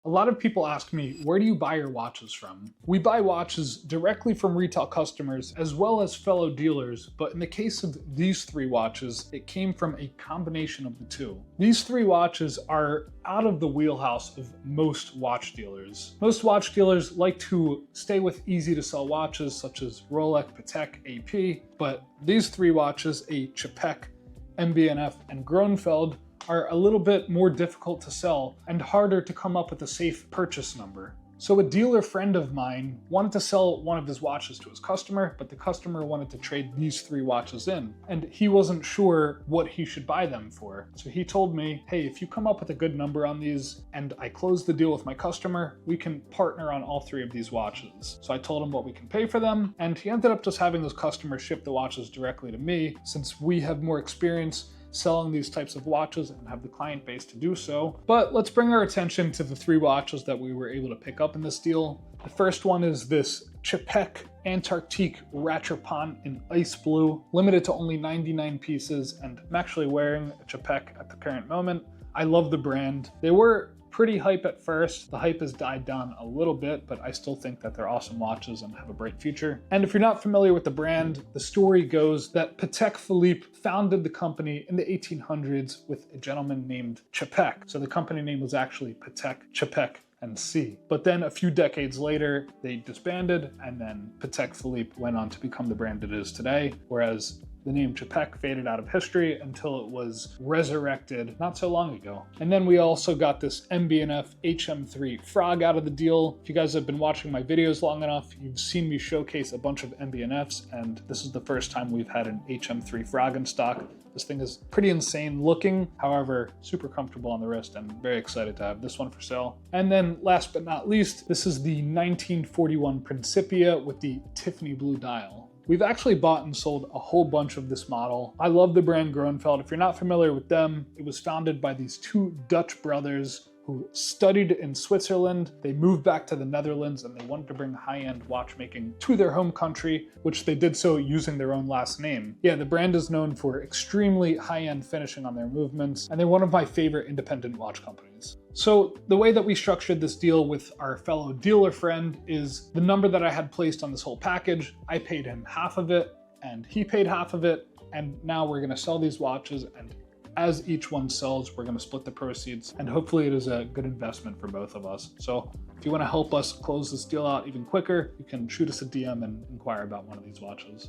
A lot of people ask me, where do you buy your watches from? We buy watches directly from retail customers as well as fellow dealers, but in the case of these three watches, it came from a combination of the two. These three watches are out of the wheelhouse of most watch dealers. Most watch dealers like to stay with easy to sell watches such as Rolex, Patek, AP, but these three watches, a Chapek, MB&F, and Grönefeld, are a little bit more difficult to sell and harder to come up with a safe purchase number. So a dealer friend of mine wanted to sell one of his watches to his customer, but the customer wanted to trade these three watches in, and he wasn't sure what he should buy them for. So he told me, hey, if you come up with a good number on these and I close the deal with my customer, we can partner on all three of these watches. So I told him what we can pay for them, and he ended up just having his customer ship the watches directly to me since we have more experience selling these types of watches and have the client base to do so. But let's bring our attention to the three watches that we were able to pick up in this deal. The first one is this Czapek Antarctique Rattrapant in ice blue, limited to only 99 pieces, and I'm actually wearing a Chapek at the current moment. I love the brand. They were pretty hype at first. The hype has died down a little bit, but I still think that they're awesome watches and have a bright future. And if you're not familiar with the brand, the story goes that Patek Philippe founded the company in the 1800s with a gentleman named Chapek. So the company name was actually Patek, Chapek, and C. But then a few decades later, they disbanded, and then Patek Philippe went on to become the brand it is today, whereas the name Chapek faded out of history until it was resurrected not so long ago. And then we also got this MB&F HM3 frog out of the deal. If you guys have been watching my videos long enough, you've seen me showcase a bunch of MB&Fs, and this is the first time we've had an HM3 frog in stock. This thing is pretty insane looking, however, super comfortable on the wrist, and very excited to have this one for sale. And then last but not least, this is the 1941 Principia with the Tiffany blue dial. We've actually bought and sold a whole bunch of this model. I love the brand Groinfeld. If you're not familiar with them, it was founded by these two Dutch brothers who studied in Switzerland. They moved back to the Netherlands and they wanted to bring high-end watchmaking to their home country, which they did so using their own last name. Yeah, the brand is known for extremely high-end finishing on their movements, and they're one of my favorite independent watch companies. So the way that we structured this deal with our fellow dealer friend is the number that I had placed on this whole package. I paid him half of it and he paid half of it. And now we're gonna sell these watches, and as each one sells, we're gonna split the proceeds, and hopefully it is a good investment for both of us. So if you wanna help us close this deal out even quicker, you can shoot us a DM and inquire about one of these watches.